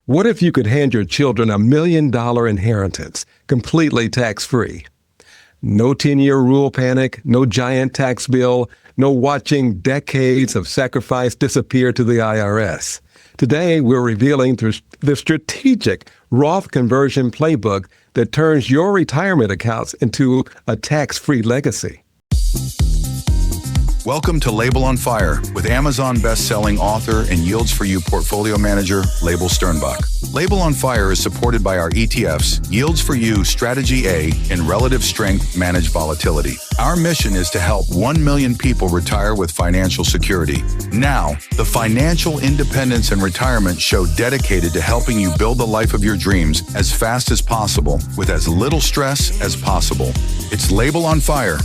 What if you could hand your children $1 million inheritance, completely tax-free? No 10-year rule panic, no giant tax bill, no watching decades of sacrifice disappear to the IRS. Today, we're revealing the Strategic Roth Conversion Playbook that turns your retirement accounts into a tax-free legacy. Welcome to Leibel On Fire with Amazon best-selling author and Yields for You portfolio manager, Leibel Sternbach. Leibel On Fire is supported by our ETFs, Yields for You Strategy A and Relative Strength Managed Volatility. Our mission is to help 1 million people retire with financial security. Now, the financial independence and retirement show dedicated to helping you build the life of your dreams as fast as possible with as little stress as possible. It's Leibel On Fire.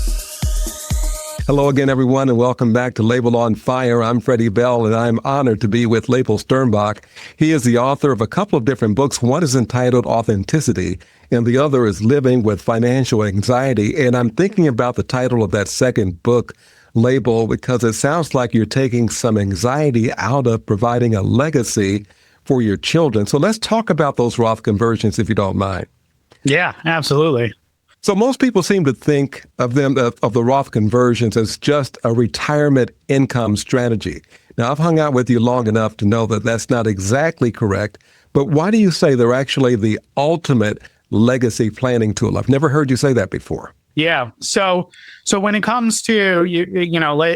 Hello again, everyone, and welcome back to Leibel On Fire. I'm Freddie Bell, and I'm honored to be with Leibel Sternbach. He is the author of a couple of different books. One is entitled Authenticity, and the other is Living with Financial Anxiety. And I'm thinking about the title of that second book, Leibel, because it sounds like you're taking some anxiety out of providing a legacy for your children. So let's talk about those Roth conversions, if you don't mind. Yeah, absolutely. So most people seem to think of the Roth conversions as just a retirement income strategy. Now, I've hung out with you long enough to know that that's not exactly correct, but why do you say they're actually the ultimate legacy planning tool? I've never heard you say that before. Yeah. So when it comes to,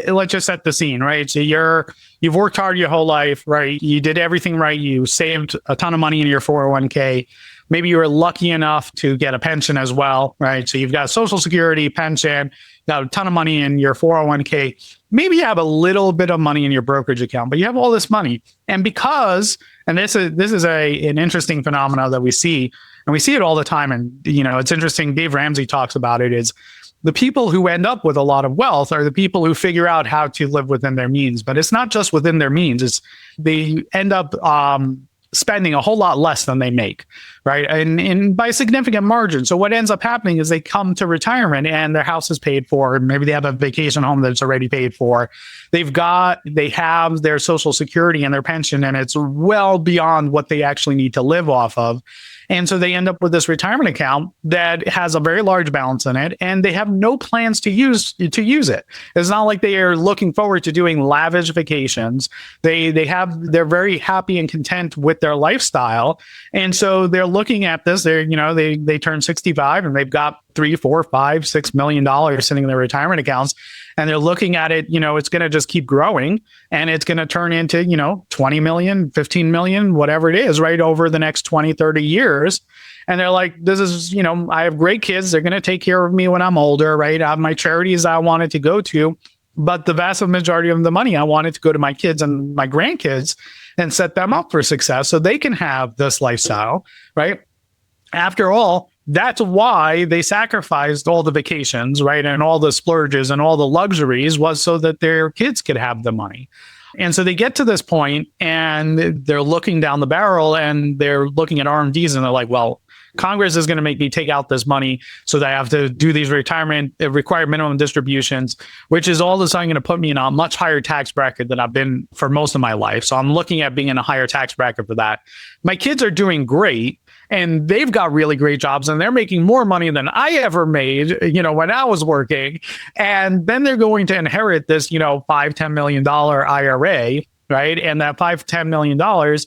let's just set the scene, right? So you've worked hard your whole life, right? You did everything right. You saved a ton of money in your 401k. Maybe you were lucky enough to get a pension as well, right? So you've got Social Security, pension, got a ton of money in your 401k. Maybe you have a little bit of money in your brokerage account, but you have all this money. And this is an interesting phenomenon that we see, and we see it all the time. And, it's interesting. Dave Ramsey talks about it is the people who end up with a lot of wealth are the people who figure out how to live within their means. But it's not just within their means. It's they end up spending a whole lot less than they make, right? And by a significant margin. So what ends up happening is they come to retirement and their house is paid for. Maybe they have a vacation home that's already paid for. They have their Social Security and their pension, and it's well beyond what they actually need to live off of. And so they end up with this retirement account that has a very large balance in it, and they have no plans to use it. It's not like they are looking forward to doing lavish vacations. They're very happy and content with their lifestyle. And so they're looking at this, they turn 65 and they've got $3, $4, $5, $6 million sitting in their retirement accounts. And they're looking at it, it's going to just keep growing, and it's going to turn into, 20 million, 15 million, whatever it is, right, over the next 20, 30 years. And they're like, this is, I have great kids. They're going to take care of me when I'm older, right? I have my charities I wanted to go to, but the vast majority of the money I wanted to go to my kids and my grandkids and set them up for success so they can have this lifestyle, right? After all, that's why they sacrificed all the vacations, right? And all the splurges and all the luxuries was so that their kids could have the money. And so they get to this point and they're looking down the barrel and they're looking at RMDs and they're like, well, Congress is going to make me take out this money so that I have to do these required minimum distributions, which is all of a sudden going to put me in a much higher tax bracket than I've been for most of my life. So I'm looking at being in a higher tax bracket for that. My kids are doing great. And they've got really great jobs and they're making more money than I ever made, when I was working. And then they're going to inherit this, $5-10 million IRA, right? And that $5-10 million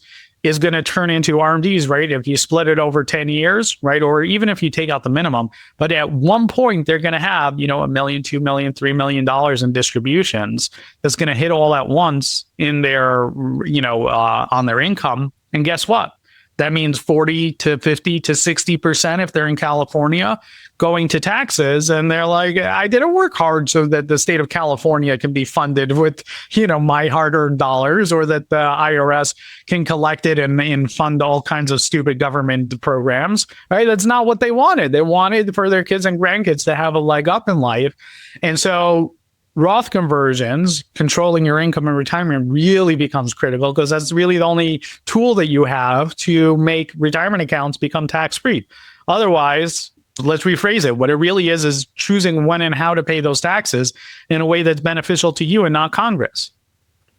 is going to turn into RMDs, right? If you split it over 10 years, right? Or even if you take out the minimum, but at one point they're going to have, $1 million, $2 million, $3 million in distributions that's going to hit all at once in their, on their income. And guess what? That means 40 to 50 to 60% if they're in California going to taxes. And they're like, I didn't work hard so that the state of California can be funded with, my hard-earned dollars, or that the IRS can collect it and fund all kinds of stupid government programs, right? That's not what they wanted. They wanted for their kids and grandkids to have a leg up in life. And so Roth conversions, controlling your income in retirement, really becomes critical because that's really the only tool that you have to make retirement accounts become tax-free. Otherwise, let's rephrase it. What it really is choosing when and how to pay those taxes in a way that's beneficial to you and not Congress.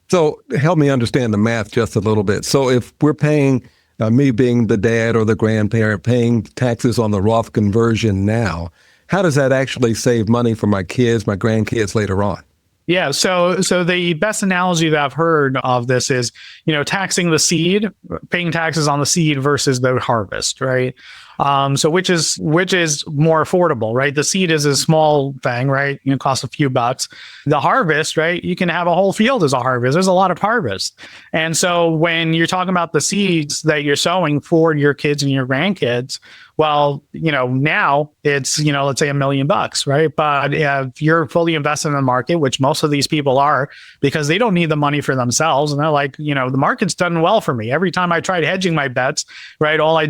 So help me understand the math just a little bit. So if we're paying me being the dad or the grandparent paying taxes on the Roth conversion now, how does that actually save money for my kids, my grandkids later on? Yeah. So the best analogy that I've heard of this is, taxing the seed, paying taxes on the seed versus the harvest, right? So which is more affordable, right? The seed is a small thing, right? It costs a few bucks. The harvest, right? You can have a whole field as a harvest. There's a lot of harvest. And so when you're talking about the seeds that you're sowing for your kids and your grandkids, well, now it's, let's say $1 million, right? But if you're fully invested in the market, which most of these people are, because they don't need the money for themselves. And they're like, the market's done well for me. Every time I tried hedging my bets, right? All I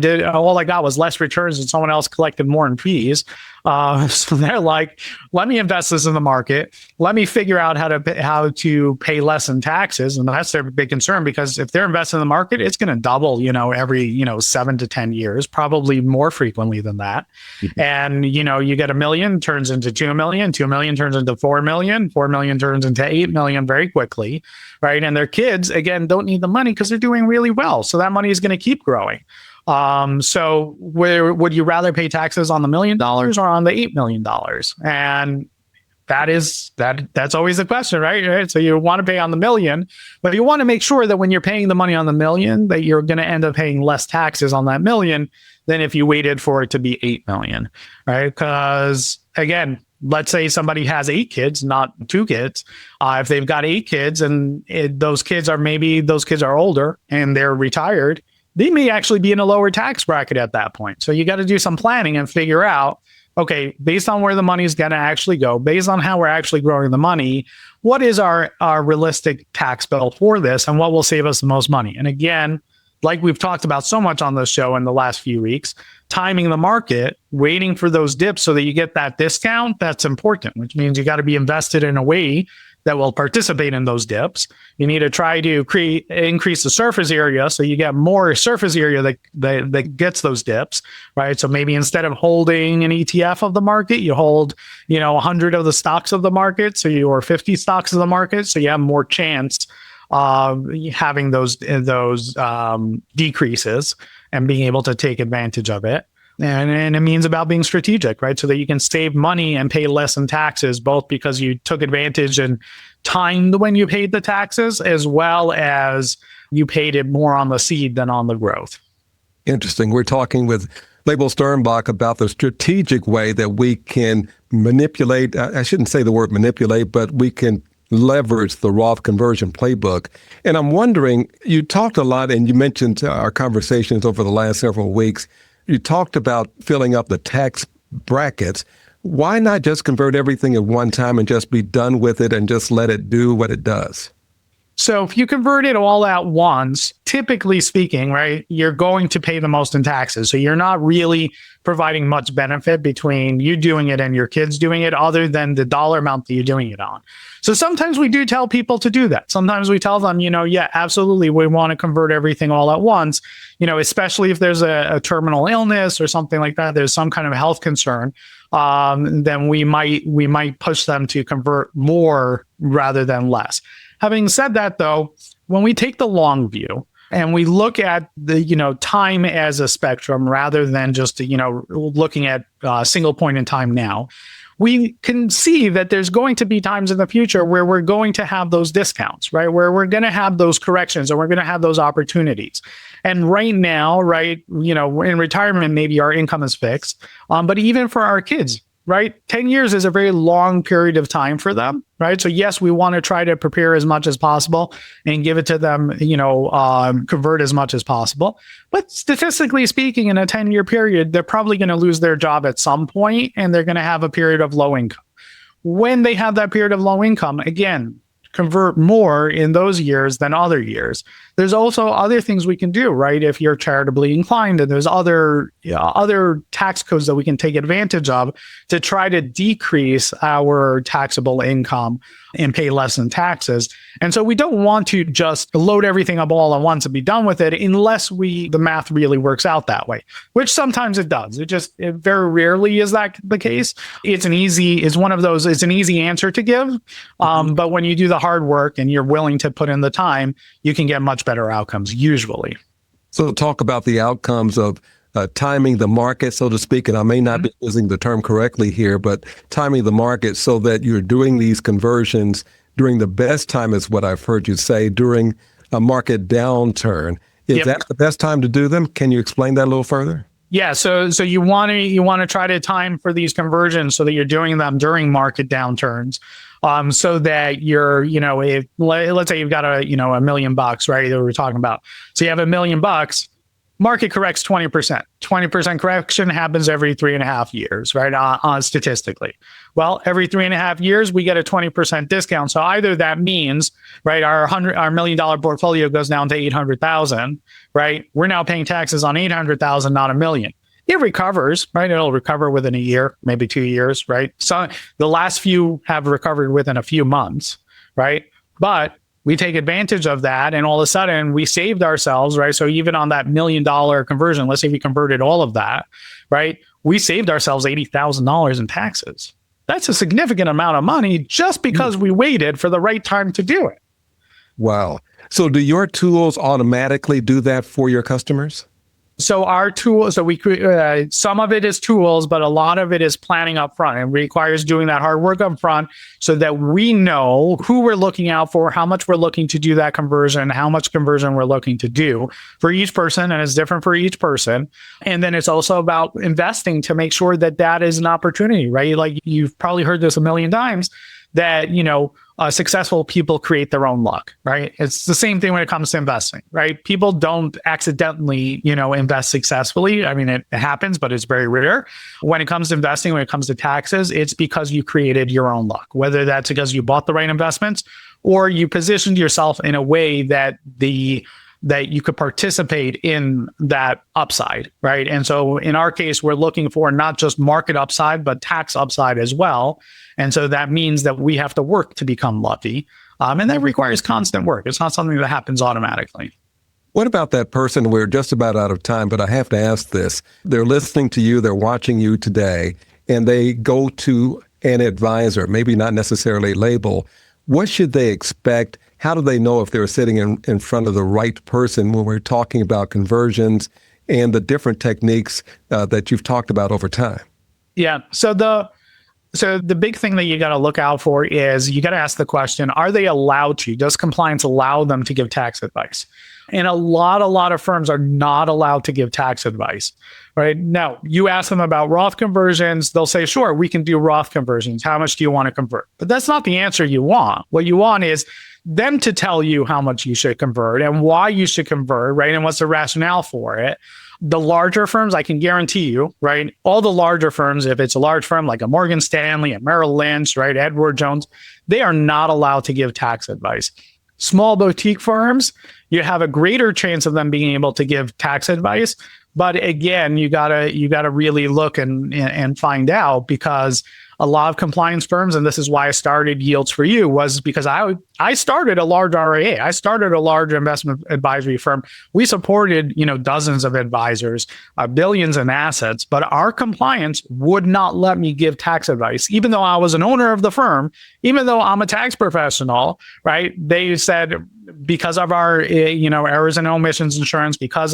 got was less returns and someone else collected more in fees. So they're like, let me invest this in the market. Let me figure out how to pay less in taxes. And that's their big concern, because if they're invested in the market, it's going to double, every, 7 to 10 years, probably more frequently than that. Mm-hmm. And, you get $1 million turns into 2 million, 2 million turns into 4 million, 4 million turns into 8 million very quickly, right? And their kids, again, don't need the money because they're doing really well. So that money is going to keep growing. So where would you rather pay taxes on the $1 million or on the $8 million? And that's always the question, right? So you want to pay on the million, but you want to make sure that when you're paying the money on the million, that you're going to end up paying less taxes on that million than if you waited for it to be 8 million, right? Because again, let's say somebody has 8 kids, not 2 kids. If they've got 8 kids and those kids are older and they're retired, they may actually be in a lower tax bracket at that point. So you got to do some planning and figure out, okay, based on where the money is going to actually go, based on how we're actually growing the money, what is our realistic tax bill for this and what will save us the most money? And again, like we've talked about so much on this show in the last few weeks, timing the market, waiting for those dips so that you get that discount, that's important, which means you got to be invested in a way that will participate in those dips. You need to try to increase the surface area so you get more surface area that gets those dips, right? So maybe instead of holding an ETF of the market, you hold 100 of the stocks of the market, or 50 stocks of the market, so you have more chance of having those decreases and being able to take advantage of it. And it means about being strategic, right? So that you can save money and pay less in taxes, both because you took advantage and timed when you paid the taxes, as well as you paid it more on the seed than on the growth. Interesting. We're talking with Leibel Sternbach about the strategic way that we can manipulate. I shouldn't say the word manipulate, but we can leverage the Roth Conversion Playbook. And I'm wondering, you talked a lot and you mentioned our conversations over the last several weeks. You talked about filling up the tax brackets. Why not just convert everything at one time and just be done with it and just let it do what it does? So if you convert it all at once, typically speaking, right, you're going to pay the most in taxes. So you're not really providing much benefit between you doing it and your kids doing it, other than the dollar amount that you're doing it on. So sometimes we do tell people to do that. Sometimes we tell them, yeah, absolutely, we want to convert everything all at once, especially if there's a terminal illness or something like that, there's some kind of health concern, then we might push them to convert more rather than less. Having said that, though, when we take the long view and we look at the, time as a spectrum rather than just, looking at a single point in time now, we can see that there's going to be times in the future where we're going to have those discounts, right? Where we're going to have those corrections and we're going to have those opportunities. And right now, right, in retirement, maybe our income is fixed. But even for our kids, right, 10 years is a very long period of time for them, right? So yes, we want to try to prepare as much as possible and give it to them, convert as much as possible. But statistically speaking, in a 10-year period, they're probably going to lose their job at some point and they're going to have a period of low income. When they have that period of low income, again, convert more in those years than other years. There's also other things we can do, right? If you're charitably inclined, and there's other tax codes that we can take advantage of to try to decrease our taxable income and pay less in taxes. And so we don't want to just load everything up all at once and be done with it unless the math really works out that way, which sometimes it does. It very rarely is that the case. It's an easy answer to give. But when you do the hard work and you're willing to put in the time, you can get much better outcomes usually. So talk about the outcomes of timing the market, so to speak, and I may not be using the term correctly here, but timing the market so that you're doing these conversions during the best time is what I've heard you say, during a market downturn. Is that the best time to do them? Can you explain that a little further? Yeah, so you want to try to time for these conversions so that you're doing them during market downturns, so that you're, if let's say you've got $1 million, right, that we're talking about. So you have $1 million, market corrects 20%. 20% correction happens every 3.5 years, right? Statistically. Well, every 3.5 years, we get a 20% discount. So either that means, right, our $1 million portfolio goes down to 800,000, right? We're now paying taxes on 800,000, not $1 million. It recovers, right? It'll recover within a year, maybe 2 years, right? So the last few have recovered within a few months, right? But we take advantage of that, and all of a sudden we saved ourselves, right? So even on that $1 million conversion, let's say we converted all of that, right? We saved ourselves $80,000 in taxes. That's a significant amount of money just because we waited for the right time to do it. Wow. So do your tools automatically do that for your customers? So our tools, some of it is tools, but a lot of it is planning up front. It requires doing that hard work up front so that we know who we're looking out for, how much we're looking to do that conversion, how much conversion we're looking to do for each person, and it's different for each person. And then it's also about investing to make sure that that is an opportunity, right? Like you've probably heard this a million times, that, successful people create their own luck, right? It's the same thing when it comes to investing, right? People don't accidentally, invest successfully. I mean, it happens, but it's very rare. When it comes to investing, when it comes to taxes, it's because you created your own luck, whether that's because you bought the right investments or you positioned yourself in a way that you could participate in that upside, right? And so in our case, we're looking for not just market upside, but tax upside as well. And so that means that we have to work to become lucky. And that requires constant work. It's not something that happens automatically. What about that person? We're just about out of time, but I have to ask this. They're listening to you, they're watching you today, and they go to an advisor, maybe not necessarily Leibel. What should they expect? How do they know if they're sitting in front of the right person when we're talking about conversions and the different techniques that you've talked about over time? Yeah. So the big thing that you got to look out for is you got to ask the question, are they allowed to? Does compliance allow them to give tax advice? And a lot of firms are not allowed to give tax advice, right? Now, you ask them about Roth conversions, they'll say, sure, we can do Roth conversions. How much do you want to convert? But that's not the answer you want. What you want is them to tell you how much you should convert and why you should convert, right? And what's the rationale for it. The larger firms, I can guarantee you, right? All the larger firms, if it's a large firm like a Morgan Stanley, a Merrill Lynch, right? Edward Jones, they are not allowed to give tax advice. Small boutique firms, you have a greater chance of them being able to give tax advice. But again, you gotta really look and find out, because a lot of compliance firms, and this is why I started Yields for You, was because I started a large RIA. I started a large investment advisory firm. We supported, dozens of advisors, billions in assets, but our compliance would not let me give tax advice, even though I was an owner of the firm, even though I'm a tax professional, right? They said, because of our, errors and omissions insurance, because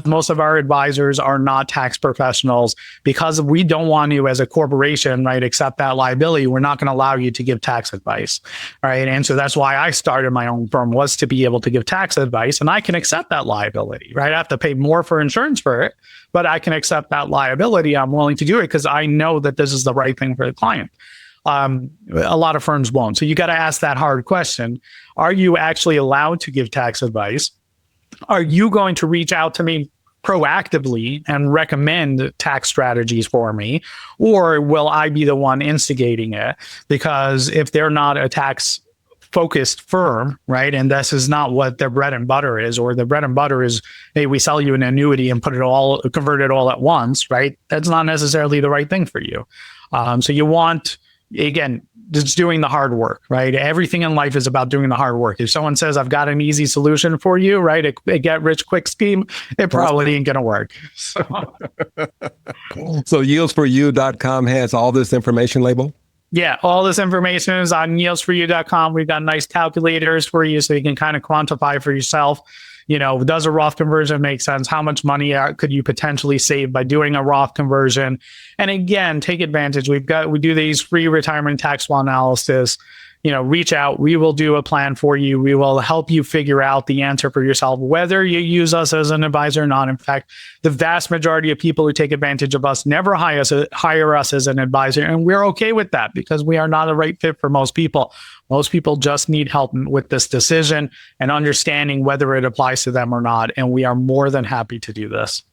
most of our advisors are not tax professionals, because we don't want you as a corporation, right, accept that liability, we're not going to allow you to give tax advice, right? And so that's why I started my own firm, was to be able to give tax advice, and I can accept that liability, right? I have to pay more for insurance for it, but I can accept that liability. I'm willing to do it because I know that this is the right thing for the client. A lot of firms won't. So you got to ask that hard question. Are you actually allowed to give tax advice? Are you going to reach out to me proactively and recommend tax strategies for me? Or will I be the one instigating it? Because if they're not a tax focused firm, right, and this is not what their bread and butter is, or the bread and butter is, hey, we sell you an annuity and convert it all at once, right? That's not necessarily the right thing for you. So you want, again, just doing the hard work, right? Everything in life is about doing the hard work. If someone says, I've got an easy solution for you, right? A get rich quick scheme, it probably ain't going to work. So yieldsforyou.com has all this information, Leibel? Yeah, all this information is on yieldsforyou.com. We've got nice calculators for you so you can kind of quantify for yourself, Does a Roth conversion make sense? How much money could you potentially save by doing a Roth conversion? And again, take advantage. We do these free retirement taxable analysis. Reach out. We will do a plan for you. We will help you figure out the answer for yourself, whether you use us as an advisor or not. In fact, the vast majority of people who take advantage of us never hire us as an advisor. And we're okay with that because we are not a right fit for most people. Most people just need help with this decision and understanding whether it applies to them or not. And we are more than happy to do this.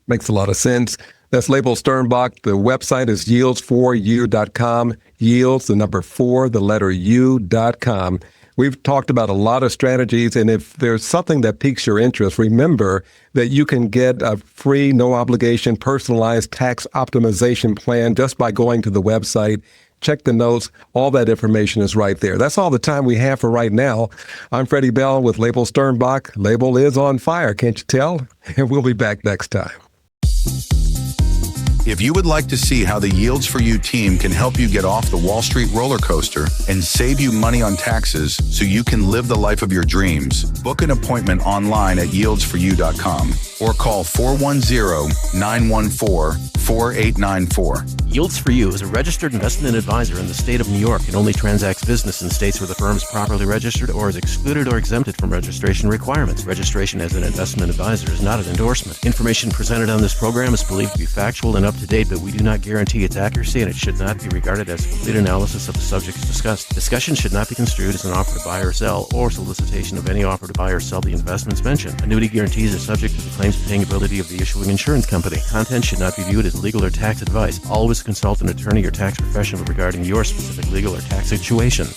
Makes a lot of sense. That's Leibel Sternbach. The website is yields4u.com. Yields, the number 4, the letter U.com. We've talked about a lot of strategies, and if there's something that piques your interest, remember that you can get a free, no obligation, personalized tax optimization plan just by going to the website. Check the notes. All that information is right there. That's all the time we have for right now. I'm Freddie Bell with Leibel Sternbach. Leibel is on fire, can't you tell? And we'll be back next time. If you would like to see how the Yields for You team can help you get off the Wall Street roller coaster and save you money on taxes so you can live the life of your dreams, book an appointment online at yields4u.com or call 410-914-4894. Yields for You is a registered investment advisor in the state of New York and only transacts business in states where the firm is properly registered or is excluded or exempted from registration requirements. Registration as an investment advisor is not an endorsement. Information presented on this program is believed to be factual and up to date, but we do not guarantee its accuracy, and it should not be regarded as a complete analysis of the subjects discussed. Discussion should not be construed as an offer to buy or sell or solicitation of any offer to buy or sell the investments mentioned. Annuity guarantees are subject to the claims paying ability of the issuing insurance company. Content should not be viewed as legal or tax advice. Always consult an attorney or tax professional regarding your specific legal or tax situation.